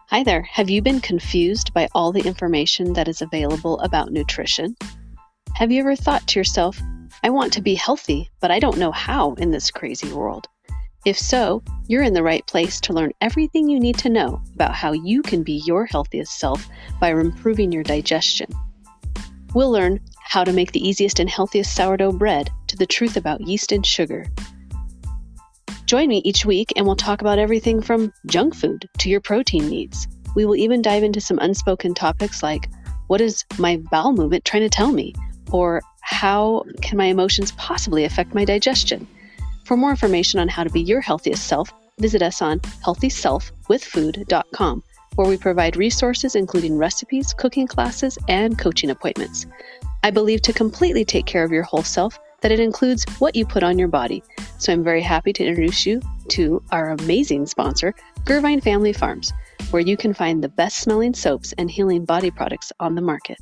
Hi there. Have you been confused by all the information that is available about nutrition? Have you ever thought to yourself, I want to be healthy, but I don't know how in this crazy world? If so, you're in the right place to learn everything you need to know about how you can be your healthiest self by improving your digestion. We'll learn how to make the easiest and healthiest sourdough bread to the truth about yeast and sugar. Join me each week and we'll talk about everything from junk food to your protein needs. We will even dive into some unspoken topics like, what is my bowel movement trying to tell me? Or how can my emotions possibly affect my digestion? For more information on how to be your healthiest self, visit us on healthyselfwithfood.com, where we provide resources including recipes, cooking classes, and coaching appointments. I believe to completely take care of your whole self, that it includes what you put on your body. So I'm very happy to introduce you to our amazing sponsor, Gervine Family Farms, where you can find the best smelling soaps and healing body products on the market.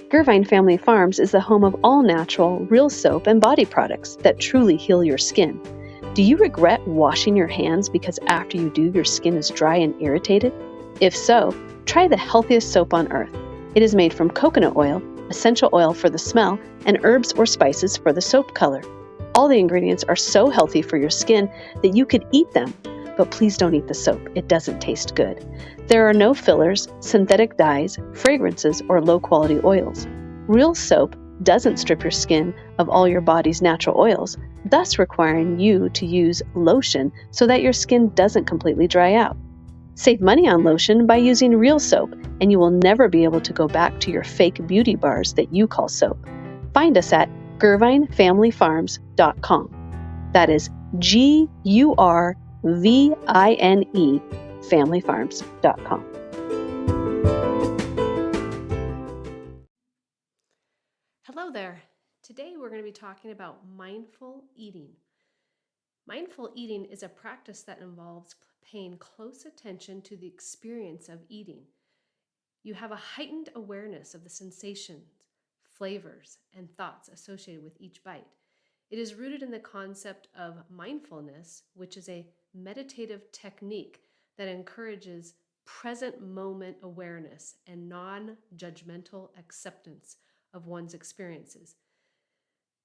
Gervine Family Farms is the home of all natural, real soap and body products that truly heal your skin. Do you regret washing your hands because after you do, your skin is dry and irritated? If so, try the healthiest soap on earth. It is made from coconut oil, essential oil for the smell, and herbs or spices for the soap color. All the ingredients are so healthy for your skin that you could eat them, but please don't eat the soap. It doesn't taste good. There are no fillers, synthetic dyes, fragrances, or low-quality oils. Real soap doesn't strip your skin of all your body's natural oils, thus requiring you to use lotion so that your skin doesn't completely dry out. Save money on lotion by using real soap, and you will never be able to go back to your fake beauty bars that you call soap. Find us at GervineFamilyFarms.com. That is GURVINE FamilyFarms.com. Hello there. Today we're going to be talking about mindful eating. Mindful eating is a practice that involves paying close attention to the experience of eating. You have a heightened awareness of the sensations, flavors, and thoughts associated with each bite. It is rooted in the concept of mindfulness, which is a meditative technique that encourages present moment awareness and non-judgmental acceptance of one's experiences.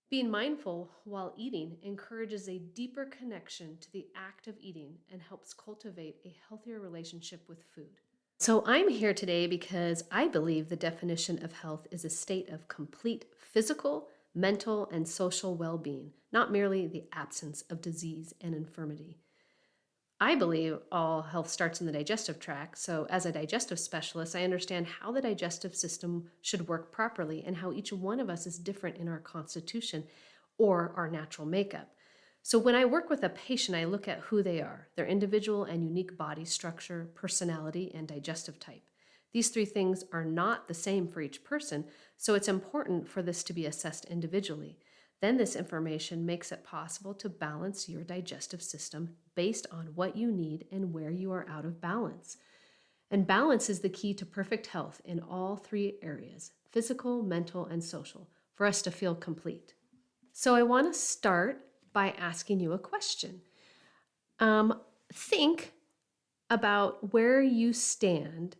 Being mindful while eating encourages a deeper connection to the act of eating and helps cultivate a healthier relationship with food. So, I'm here today because I believe the definition of health is a state of complete physical, mental, and social well being, not merely the absence of disease and infirmity. I believe all health starts in the digestive tract, so as a digestive specialist, I understand how the digestive system should work properly and how each one of us is different in our constitution or our natural makeup. So when I work with a patient, I look at who they are, their individual and unique body structure, personality, and digestive type. These three things are not the same for each person, so it's important for this to be assessed individually. Then this information makes it possible to balance your digestive system based on what you need and where you are out of balance. And balance is the key to perfect health in all three areas, physical, mental, and social, for us to feel complete. So I want to start by asking you a question. Think about where you stand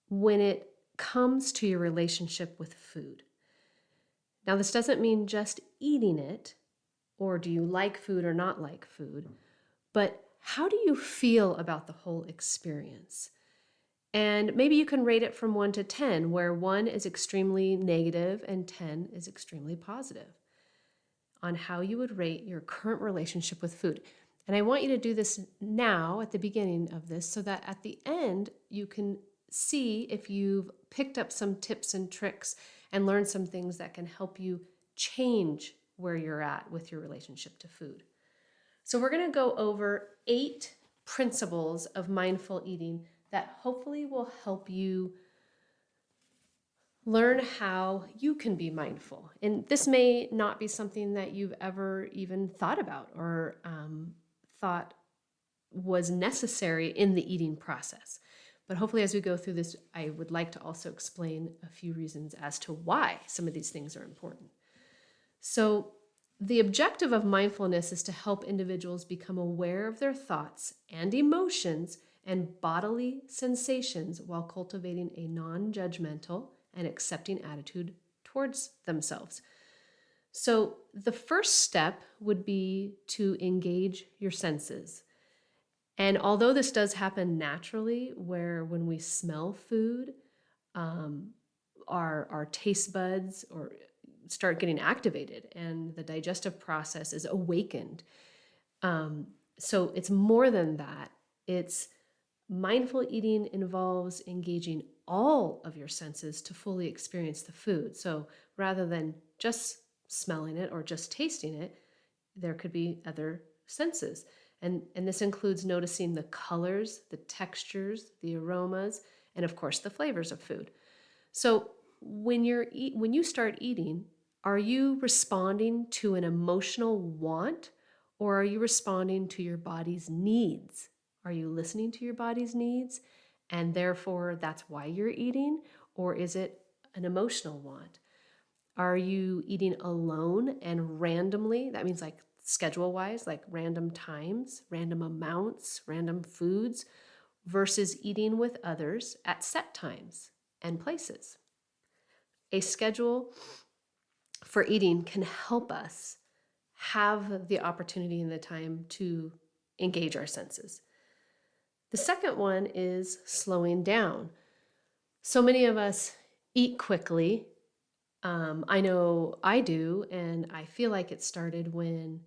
when it comes to your relationship with food. Now, this doesn't mean just eating it, or do you like food or not like food, but how do you feel about the whole experience? And maybe you can rate it from 1 to 10, where 1 is extremely negative and 10 is extremely positive, on how you would rate your current relationship with food. And I want you to do this now at the beginning of this so that at the end you can see if you've picked up some tips and tricks and learned some things that can help you change where you're at with your relationship to food. So we're going to go over 8 principles of mindful eating that hopefully will help you learn how you can be mindful. And this may not be something that you've ever even thought about or thought was necessary in the eating process. But hopefully, as we go through this, I would like to also explain a few reasons as to why some of these things are important. So, the objective of mindfulness is to help individuals become aware of their thoughts and emotions and bodily sensations while cultivating a non judgmental and accepting attitude towards themselves. So, the first step would be to engage your senses. And although this does happen naturally, where when we smell food, um, our taste buds or start getting activated and the digestive process is awakened. Um, so it's more than that. It's mindful eating involves engaging all of your senses to fully experience the food. So rather than just smelling it or just tasting it, there could be other senses. And this includes noticing the colors, the textures, the aromas, and of course the flavors of food. So when you start eating, are you responding to an emotional want or are you responding to your body's needs? Are you listening to your body's needs and therefore that's why you're eating, or is it an emotional want? Are you eating alone and randomly? That means like schedule wise, like random times, random amounts, random foods, versus eating with others at set times and places. A schedule for eating can help us have the opportunity and the time to engage our senses. The second one is slowing down. So many of us eat quickly. I know I do, and I feel like it started when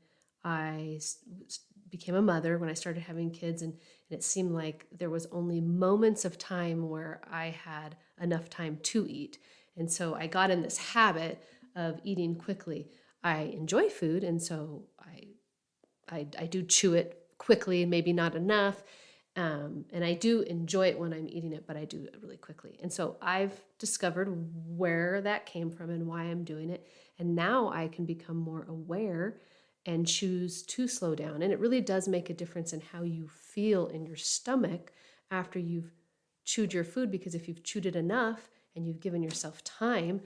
I became a mother, when I started having kids, and it seemed like there was only moments of time where I had enough time to eat. And so I got in this habit of eating quickly. I enjoy food, and so I do chew it quickly, maybe not enough. And I do enjoy it when I'm eating it, but I do it really quickly. And so I've discovered where that came from and why I'm doing it. And now I can become more aware and choose to slow down. And it really does make a difference in how you feel in your stomach after you've chewed your food, because if you've chewed it enough and you've given yourself time,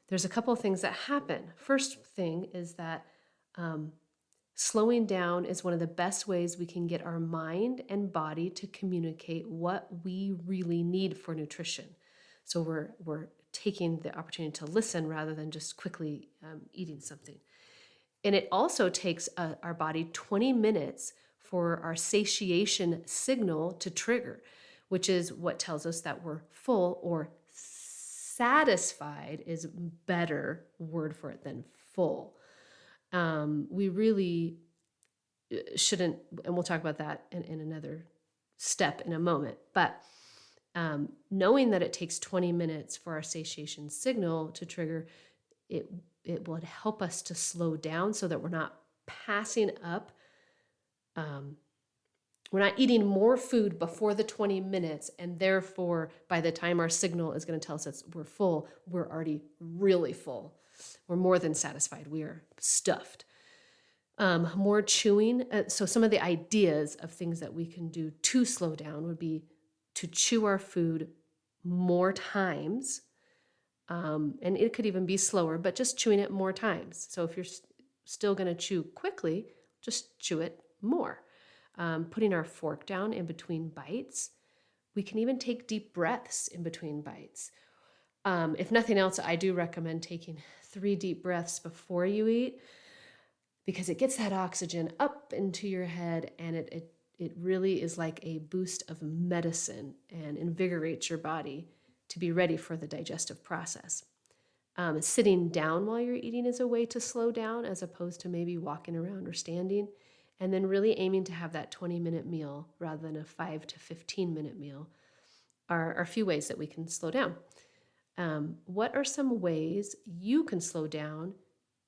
there's a couple of things that happen. First thing is that slowing down is one of the best ways we can get our mind and body to communicate what we really need for nutrition. So we're taking the opportunity to listen rather than just quickly eating something. And it also takes our body 20 minutes for our satiation signal to trigger, which is what tells us that we're full, or satisfied is better word for it than full. We really shouldn't, and we'll talk about that in another step in a moment, but knowing that it takes 20 minutes for our satiation signal to trigger, it will help us to slow down so that we're not passing up. We're not eating more food before the 20 minutes, and therefore, by the time our signal is going to tell us that we're full, we're already really full. We're more than satisfied. We are stuffed. More chewing. So some of the ideas of things that we can do to slow down would be to chew our food more times. And it could even be slower, but just chewing it more times. So if you're still going to chew quickly, just chew it more. Putting our fork down in between bites. We can even take deep breaths in between bites. If nothing else, I do recommend taking 3 deep breaths before you eat, because it gets that oxygen up into your head, and it really is like a boost of medicine and invigorates your body to be ready for the digestive process. Sitting down while you're eating is a way to slow down, as opposed to maybe walking around or standing. And then really aiming to have that 20-minute meal rather than a 5 to 15-minute meal are a few ways that we can slow down. What are some ways you can slow down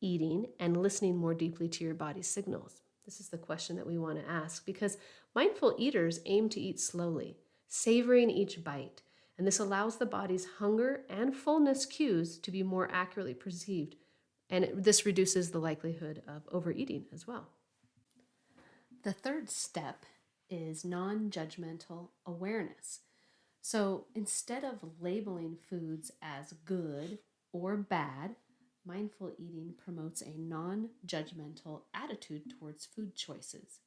eating and listening more deeply to your body's signals? This is the question that we want to ask, because mindful eaters aim to eat slowly, savoring each bite. And this allows the body's hunger and fullness cues to be more accurately perceived. And this reduces the likelihood of overeating as well. The third step is non-judgmental awareness. So instead of labeling foods as good or bad, mindful eating promotes a non judgmental attitude towards food choices.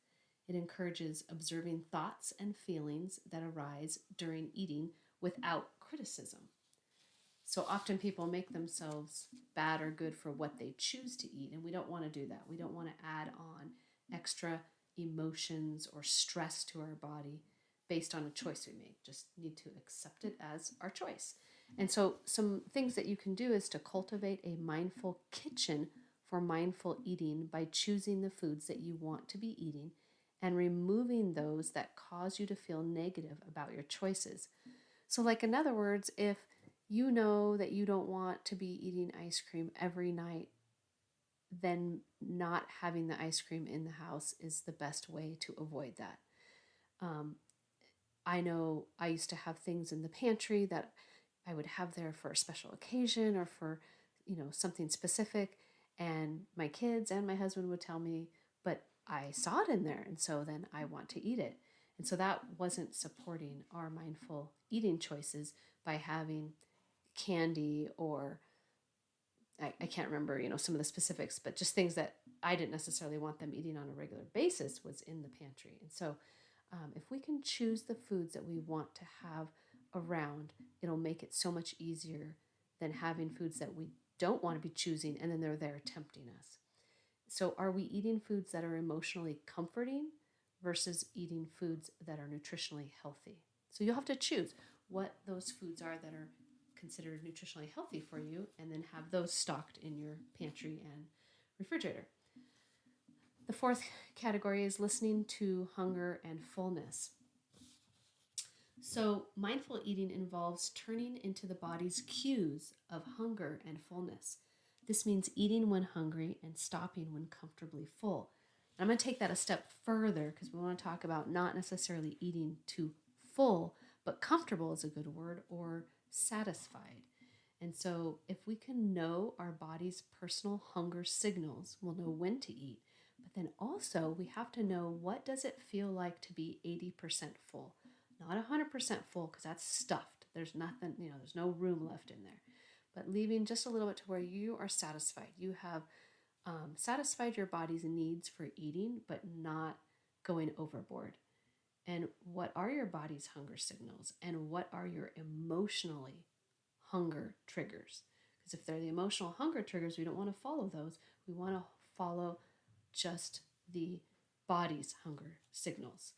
It encourages observing thoughts and feelings that arise during eating without criticism. So often people make themselves bad or good for what they choose to eat, and we don't want to do that. We don't want to add on extra emotions or stress to our body based on a choice we make. Just need to accept it as our choice. And so, some things that you can do is to cultivate a mindful kitchen for mindful eating by choosing the foods that you want to be eating and removing those that cause you to feel negative about your choices. So, like, in other words, if you know that you don't want to be eating ice cream every night, then not having the ice cream in the house is the best way to avoid that. Um, I know I used to have things in the pantry that I would have there for a special occasion or for, something specific. And my kids and my husband would tell me, but I saw it in there. And so then I want to eat it. And so that wasn't supporting our mindful eating choices by having candy or I can't remember, some of the specifics, but just things that I didn't necessarily want them eating on a regular basis was in the pantry. And so if we can choose the foods that we want to have around, it'll make it so much easier than having foods that we don't want to be choosing and then they're there tempting us. So, are we eating foods that are emotionally comforting versus eating foods that are nutritionally healthy? So, you'll have to choose what those foods are that are considered nutritionally healthy for you and then have those stocked in your pantry and refrigerator. The fourth category is listening to hunger and fullness. So, mindful eating involves turning into the body's cues of hunger and fullness. This means eating when hungry and stopping when comfortably full. And I'm going to take that a step further because we want to talk about not necessarily eating to full, but comfortable is a good word, or satisfied. And so, if we can know our body's personal hunger signals, we'll know when to eat. But then also, we have to know, what does it feel like to be 80% full? Not 100% full, because that's stuffed. There's nothing, there's no room left in there. But leaving just a little bit to where you are satisfied. You have satisfied your body's needs for eating, but not going overboard. And what are your body's hunger signals? And what are your emotionally hunger triggers? Because if they're the emotional hunger triggers, we don't want to follow those. We want to follow just the body's hunger signals.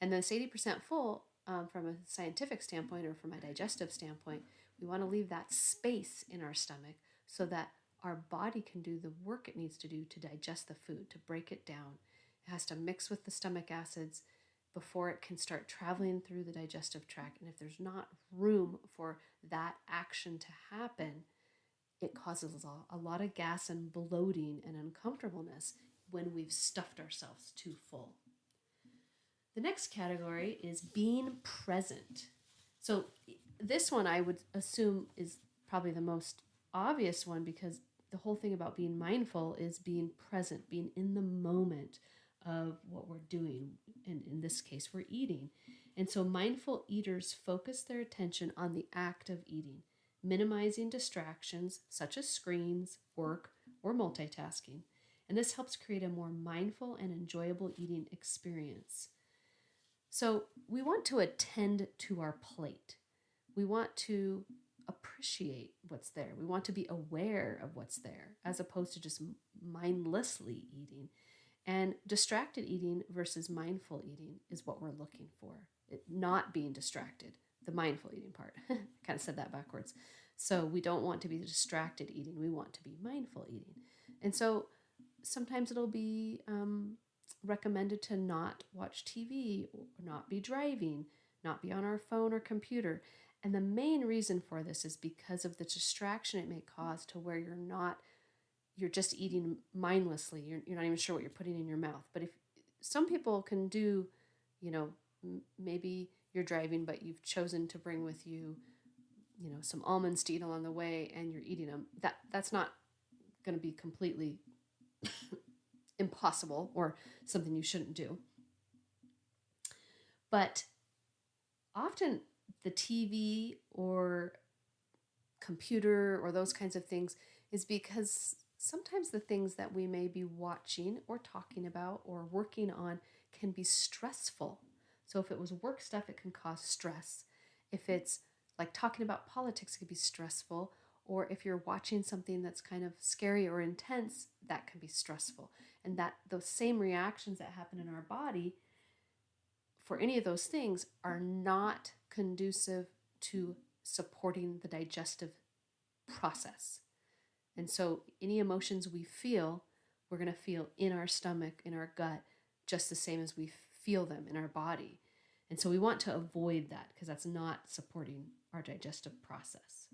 And this 80% full, from a scientific standpoint or from a digestive standpoint, we want to leave that space in our stomach so that our body can do the work it needs to do to digest the food, to break it down. It has to mix with the stomach acids before it can start traveling through the digestive tract. And if there's not room for that action to happen, it causes a lot of gas and bloating and uncomfortableness when we've stuffed ourselves too full. The next category is being present. So, this one I would assume is probably the most obvious one, because the whole thing about being mindful is being present, being in the moment of what we're doing. And in this case, we're eating. And so, mindful eaters focus their attention on the act of eating, minimizing distractions such as screens, work, or multitasking. And this helps create a more mindful and enjoyable eating experience. So we want to attend to our plate. We want to appreciate what's there. We want to be aware of what's there as opposed to just mindlessly eating. And distracted eating versus mindful eating is what we're looking for. Not being distracted, the mindful eating part. I kind of said that backwards. So we don't want to be distracted eating. We want to be mindful eating. And so sometimes it'll be recommended to not watch TV, or not be driving, not be on our phone or computer. And the main reason for this is because of the distraction it may cause, to where you're just eating mindlessly. You're not even sure what you're putting in your mouth. But if some people can do, maybe you're driving, but you've chosen to bring with you, some almonds to eat along the way, and you're eating them. That's not going to be completely impossible or something you shouldn't do. But often the TV or computer or those kinds of things is because sometimes the things that we may be watching or talking about or working on can be stressful. So if it was work stuff, it can cause stress. If it's like talking about politics, it could be stressful. Or if you're watching something that's kind of scary or intense, that can be stressful. And that those same reactions that happen in our body for any of those things are not conducive to supporting the digestive process. And so any emotions we feel, we're going to feel in our stomach, in our gut, just the same as we feel them in our body. And so we want to avoid that because that's not supporting our digestive process.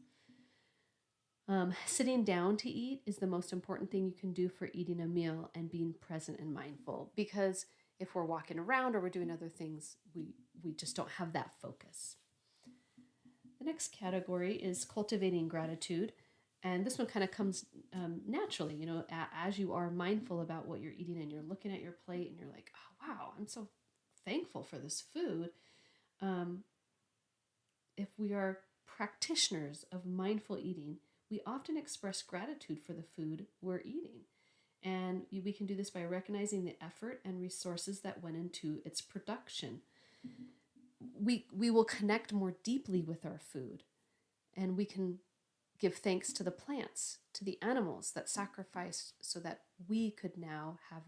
Sitting down to eat is the most important thing you can do for eating a meal and being present and mindful, because if we're walking around or we're doing other things, we just don't have that focus. The next category is cultivating gratitude. And this one kind of comes naturally, as you are mindful about what you're eating and you're looking at your plate and you're like, oh, wow, I'm so thankful for this food. If we are practitioners of mindful eating, we often express gratitude for the food we're eating. And we can do this by recognizing the effort and resources that went into its production. We will connect more deeply with our food, and we can give thanks to the plants, to the animals that sacrificed so that we could now have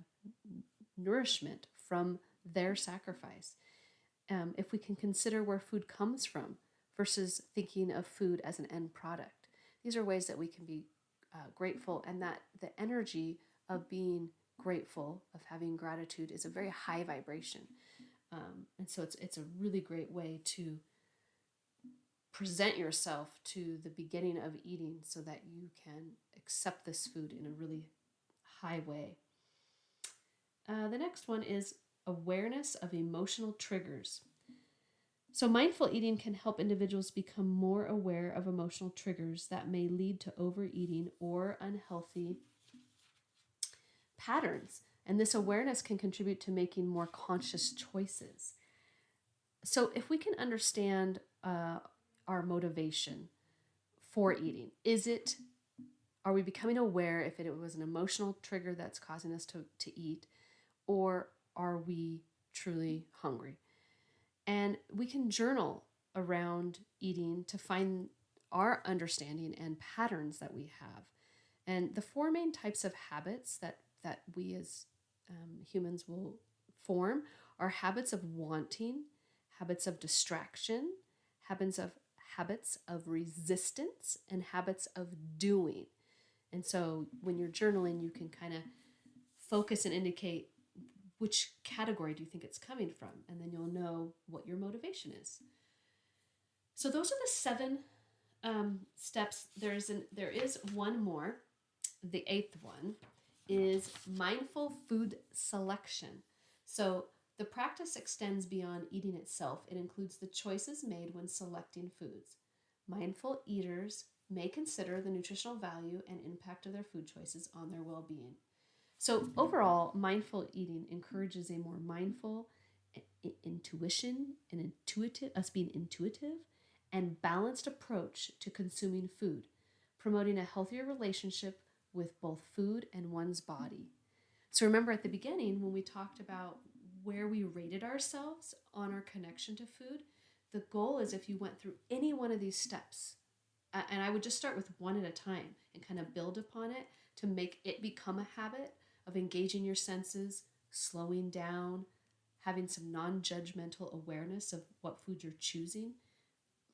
nourishment from their sacrifice. If we can consider where food comes from versus thinking of food as an end product, these are ways that we can be grateful, and that the energy of being grateful, of having gratitude, is a very high vibration. And so it's a really great way to present yourself to the beginning of eating so that you can accept this food in a really high way. The next one is awareness of emotional triggers. So mindful eating can help individuals become more aware of emotional triggers that may lead to overeating or unhealthy patterns. And this awareness can contribute to making more conscious choices. So if we can understand our motivation for eating, are we becoming aware if it was an emotional trigger that's causing us to eat, or are we truly hungry? And we can journal around eating to find our understanding and patterns that we have. And the four main types of habits that we as humans will form are habits of wanting, habits of distraction, habits of resistance, and habits of doing. And so when you're journaling, you can kind of focus and indicate which category do you think it's coming from, and then you'll know what your motivation is. So those are the 7 steps. There is one more. The 8th one is mindful food selection. So the practice extends beyond eating itself. It includes the choices made when selecting foods. Mindful eaters may consider the nutritional value and impact of their food choices on their well-being. So overall, mindful eating encourages a more mindful intuition and us being intuitive and balanced approach to consuming food, promoting a healthier relationship with both food and one's body. So remember at the beginning when we talked about where we rated ourselves on our connection to food, the goal is if you went through any one of these steps, and I would just start with one at a time and kind of build upon it to make it become a habit of engaging your senses, slowing down, having some non-judgmental awareness of what food you're choosing,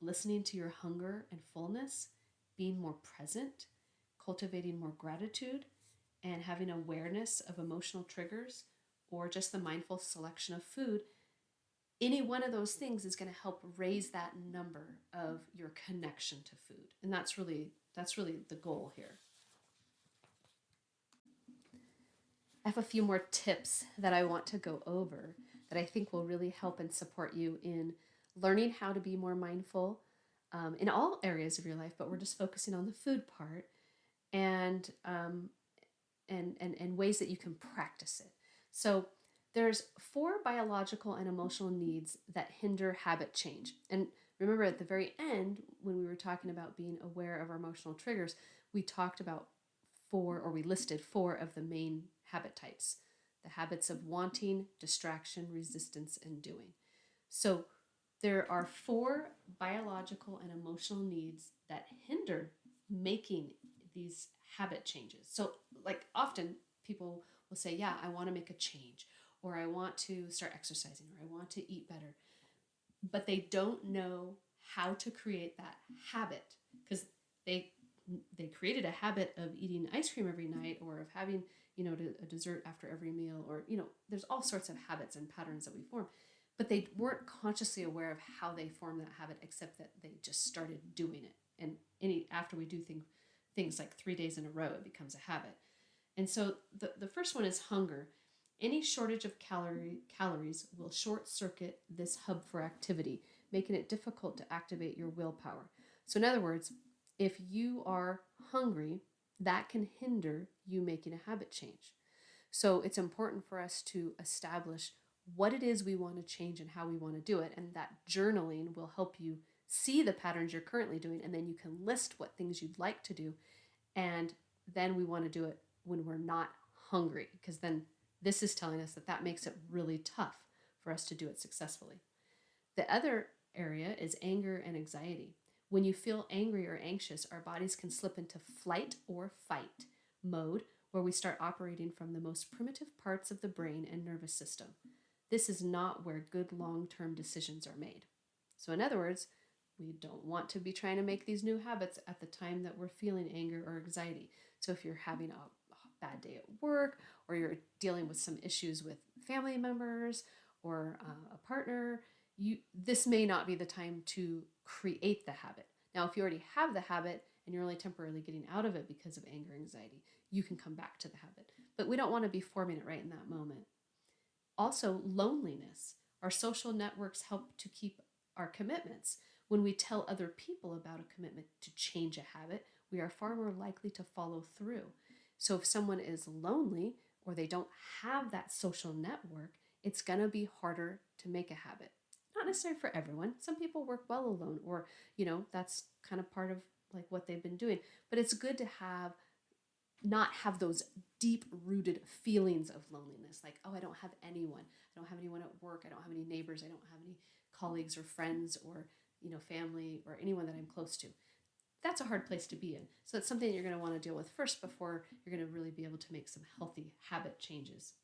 listening to your hunger and fullness, being more present, cultivating more gratitude, and having awareness of emotional triggers, or just the mindful selection of food. Any one of those things is going to help raise that number of your connection to food. And that's really the goal here. I have a few more tips that I want to go over that I think will really help and support you in learning how to be more mindful in all areas of your life, but we're just focusing on the food part, and ways that you can practice it. So there's 4 biological and emotional needs that hinder habit change. And Remember at the very end, when we were talking about being aware of our emotional triggers, we talked about we listed four of the main habit types: the habits of wanting, distraction, resistance, and doing. So there are four biological and emotional needs that hinder making these habit changes. So, like, often people will say, yeah, I want to make a change, or I want to start exercising, or I want to eat better, but they don't know how to create that habit, because they created a habit of eating ice cream every night, or of having, a dessert after every meal, or, there's all sorts of habits and patterns that we form, but they weren't consciously aware of how they formed that habit, except that they just started doing it. And after we do things like 3 days in a row, it becomes a habit. And so the first one is hunger. Any shortage of calories will short circuit this hub for activity, making it difficult to activate your willpower. So in other words, if you are hungry, that can hinder you making a habit change. So it's important for us to establish what it is we want to change and how we want to do it. And that journaling will help you see the patterns you're currently doing, and then you can list what things you'd like to do. And then we want to do it when we're not hungry, because then this is telling us that makes it really tough for us to do it successfully. The other area is anger and anxiety. When you feel angry or anxious, our bodies can slip into flight or fight mode, where we start operating from the most primitive parts of the brain and nervous system. This is not where good long-term decisions are made. So in other words, we don't want to be trying to make these new habits at the time that we're feeling anger or anxiety. So if you're having a bad day at work, or you're dealing with some issues with family members or a partner, this may not be the time to create the habit. Now, if you already have the habit and you're only temporarily getting out of it because of anger, anxiety, you can come back to the habit. But we don't want to be forming it right in that moment. Also, loneliness. Our social networks help to keep our commitments. When we tell other people about a commitment to change a habit, we are far more likely to follow through. So if someone is lonely, or they don't have that social network, it's going to be harder to make a habit. Not necessarily for everyone. Some people work well alone, or, that's kind of part of like what they've been doing. But it's good to not have those deep rooted feelings of loneliness, like, oh, I don't have anyone. I don't have anyone at work. I don't have any neighbors. I don't have any colleagues or friends, or family, or anyone that I'm close to. That's a hard place to be in. So that's something you're going to want to deal with first before you're going to really be able to make some healthy habit changes.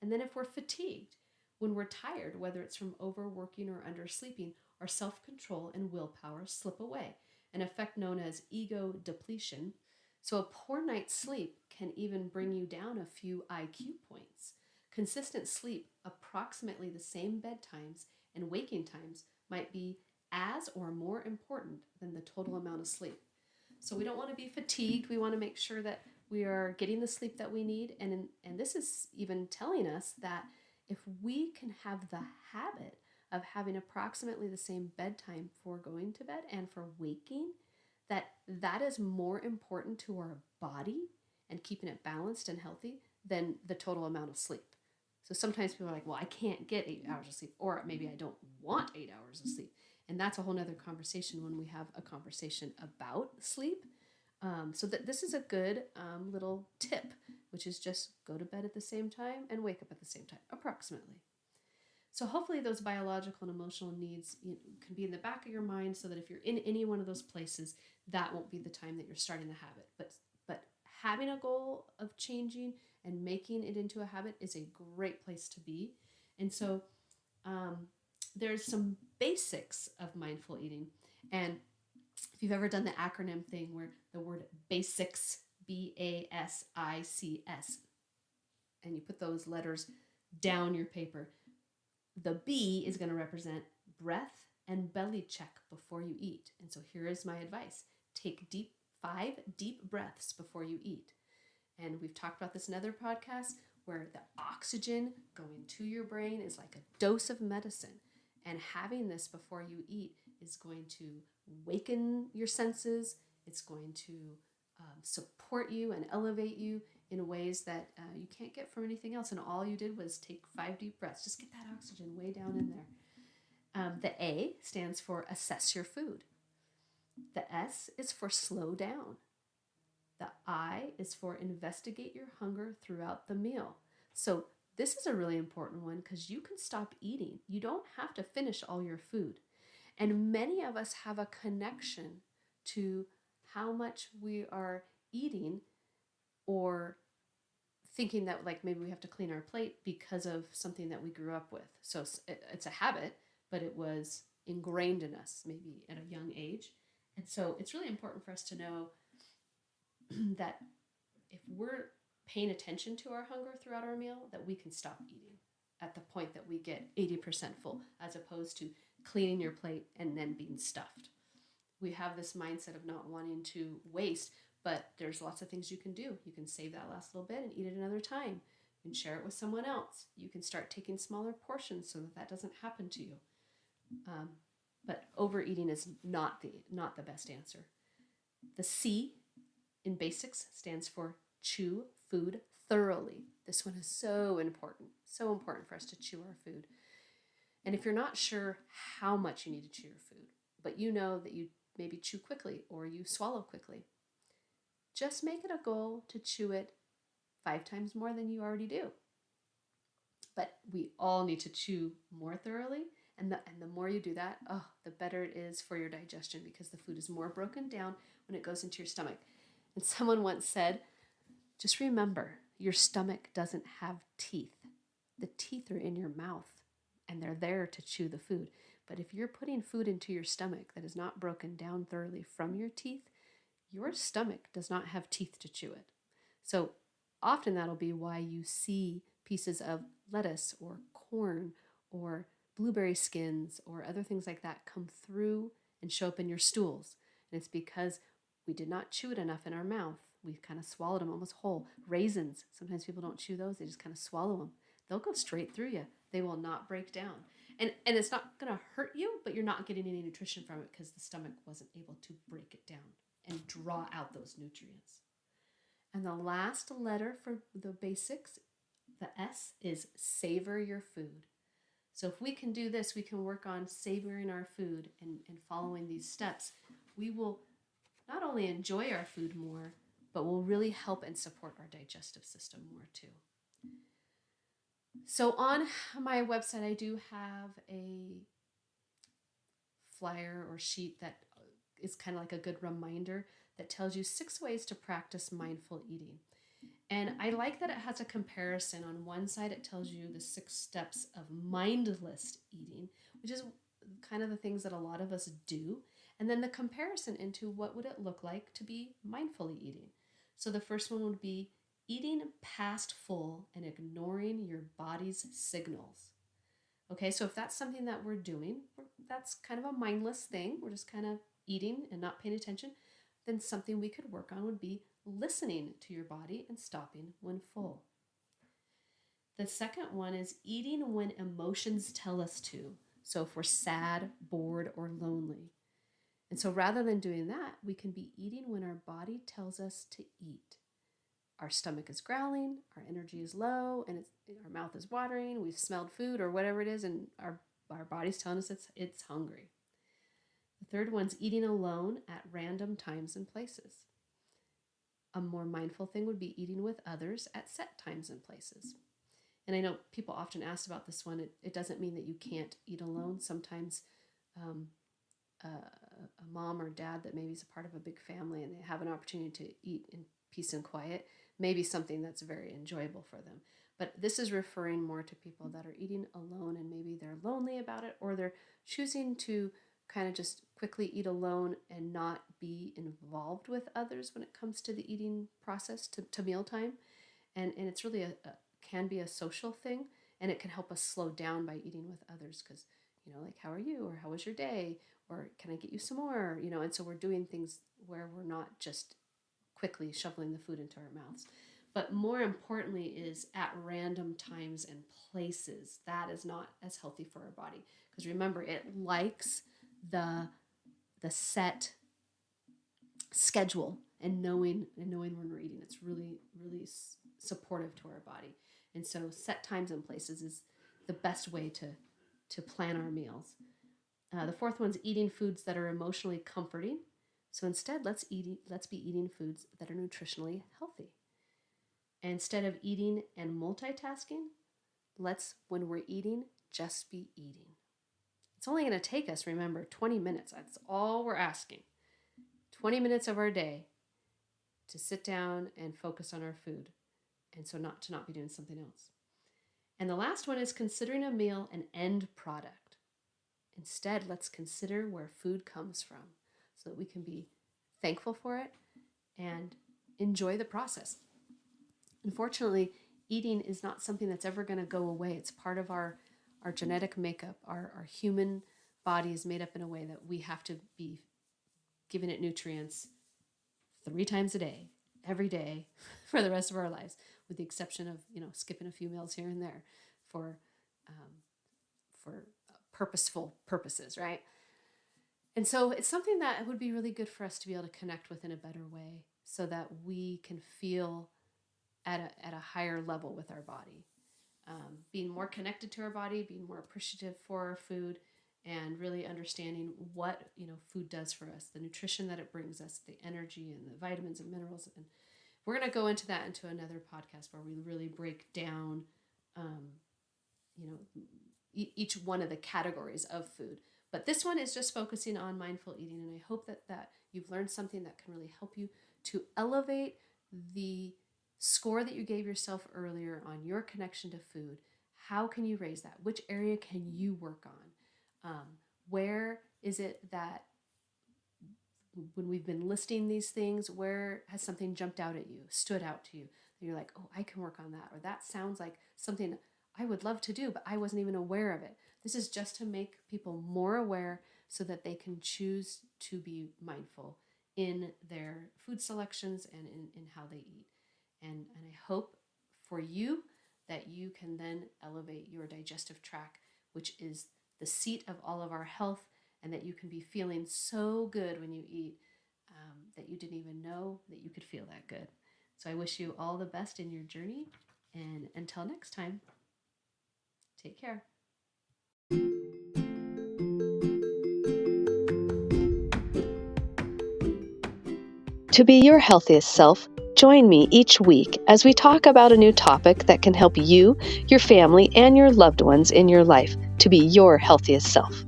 And then if we're fatigued, when we're tired, whether it's from overworking or undersleeping, our self-control and willpower slip away, an effect known as ego depletion. So a poor night's sleep can even bring you down a few IQ points. Consistent sleep, approximately the same bedtimes and waking times, might be as or more important than the total amount of sleep. So we don't want to be fatigued. We want to make sure that we are getting the sleep that we need. And this is even telling us that if we can have the habit of having approximately the same bedtime for going to bed and for waking, that is more important to our body and keeping it balanced and healthy than the total amount of sleep. So sometimes people are like, well, I can't get 8 hours of sleep, or maybe I don't want 8 hours of sleep. And that's a whole nother conversation when we have a conversation about sleep. So that this is a good little tip, which is just go to bed at the same time and wake up at the same time, approximately. So hopefully those biological and emotional needs can be in the back of your mind, so that if you're in any one of those places, that won't be the time that you're starting the habit. But having a goal of changing and making it into a habit is a great place to be. And so there's some basics of mindful eating. And if you've ever done the acronym thing where the word BASICS, BASICS, and you put those letters down your paper, the B is going to represent breath and belly check before you eat. And so here is my advice. Take 5 deep breaths before you eat. And we've talked about this in other podcasts, where the oxygen going to your brain is like a dose of medicine. And having this before you eat is going to waken your senses. It's going to support you and elevate you in ways that you can't get from anything else. And all you did was take 5 deep breaths. Just get that oxygen way down in there. The A stands for assess your food. The S is for slow down. The I is for investigate your hunger throughout the meal. So this is a really important one because you can stop eating. You don't have to finish all your food. And many of us have a connection to how much we are eating, or thinking that like maybe we have to clean our plate because of something that we grew up with. So it's a habit, but it was ingrained in us maybe at a young age. And so it's really important for us to know that if we're paying attention to our hunger throughout our meal, that we can stop eating at the point that we get 80% full, as opposed to cleaning your plate and then being stuffed. We have this mindset of not wanting to waste, but there's lots of things you can do. You can save that last little bit and eat it another time. You can share it with someone else. You can start taking smaller portions so that that doesn't happen to you. But overeating is not the best answer. The C in basics stands for chew food thoroughly. This one is so important for us to chew our food. And if you're not sure how much you need to chew your food, but you know that you maybe chew quickly or you swallow quickly, just make it a goal to chew it 5 times more than you already do. But we all need to chew more thoroughly. And the more you do that, the better it is for your digestion, because the food is more broken down when it goes into your stomach. And someone once said, just remember, your stomach doesn't have teeth. The teeth are in your mouth, and they're there to chew the food. But if you're putting food into your stomach that is not broken down thoroughly from your teeth, your stomach does not have teeth to chew it. So often that'll be why you see pieces of lettuce or corn or blueberry skins or other things like that come through and show up in your stools. And it's because we did not chew it enough in our mouth. We kind of swallowed them almost whole. Raisins, sometimes people don't chew those, they just kind of swallow them. They'll go straight through you. They will not break down. And it's not going to hurt you, but you're not getting any nutrition from it because the stomach wasn't able to break it down and draw out those nutrients. And the last letter for the basics, the S, is savor your food. So if we can do this, we can work on savoring our food and following these steps. We will not only enjoy our food more, but will really help and support our digestive system more too. So on my website, I do have a flyer or sheet that is kind of like a good reminder that tells you 6 ways to practice mindful eating. And I like that it has a comparison. On one side, it tells you the 6 steps of mindless eating, which is kind of the things that a lot of us do. And then the comparison into what would it look like to be mindfully eating. So the first one would be eating past full and ignoring your body's signals. Okay, so if that's something that we're doing, that's kind of a mindless thing. We're just kind of eating and not paying attention. Then something we could work on would be listening to your body and stopping when full. The second one is eating when emotions tell us to. So if we're sad, bored, or lonely. And so rather than doing that, we can be eating when our body tells us to eat. Our stomach is growling, our energy is low, and our mouth is watering, we've smelled food or whatever it is, and our body's telling us it's hungry. The third one's eating alone at random times and places. A more mindful thing would be eating with others at set times and places. And I know people often ask about this one. It doesn't mean that you can't eat alone. Sometimes a mom or dad that maybe is a part of a big family and they have an opportunity to eat in peace and quiet may be something that's very enjoyable for them. But this is referring more to people that are eating alone and maybe they're lonely about it, or they're choosing to kind of just quickly eat alone and not be involved with others when it comes to the eating process to mealtime. And it's really can be a social thing, and it can help us slow down by eating with others because, like, how are you? Or how was your day? Or can I get you some more? And so we're doing things where we're not just quickly shoveling the food into our mouths. But more importantly is at random times and places. That is not as healthy for our body. Because remember, it likes the set schedule and knowing when we're eating. It's really, really supportive to our body. And so set times and places is the best way to plan our meals. The fourth one's eating foods that are emotionally comforting. So instead, let's be eating foods that are nutritionally healthy. And instead of eating and multitasking, let's, when we're eating, just be eating. It's only going to take us, remember, 20 minutes. That's all we're asking. 20 minutes of our day to sit down and focus on our food, and so not be doing something else. And the last one is considering a meal an end product. Instead, let's consider where food comes from so that we can be thankful for it and enjoy the process. Unfortunately, eating is not something that's ever going to go away. It's part of our genetic makeup. Our human body is made up in a way that we have to be giving it nutrients 3 times a day, every day, for the rest of our lives, with the exception of, skipping a few meals here and there for purposeful purposes, right? And so it's something that would be really good for us to be able to connect with in a better way so that we can feel at a higher level with our body. Being more connected to our body, being more appreciative for our food, and really understanding what food does for us, the nutrition that it brings us, the energy and the vitamins and minerals. And we're going to go into that into another podcast where we really break down each one of the categories of food. But this one is just focusing on mindful eating, and I hope that you've learned something that can really help you to elevate the score that you gave yourself earlier on your connection to food. How can you raise that? Which area can you work on? Where is it that when we've been listing these things, where has something jumped out at you, stood out to you, that you're like, oh, I can work on that, or that sounds like something I would love to do, but I wasn't even aware of it. This is just to make people more aware so that they can choose to be mindful in their food selections and in how they eat. And I hope for you that you can then elevate your digestive tract, which is the seat of all of our health, and that you can be feeling so good when you eat that you didn't even know that you could feel that good. So I wish you all the best in your journey, and until next time, take care. To be your healthiest self, join me each week as we talk about a new topic that can help you, your family, and your loved ones in your life to be your healthiest self.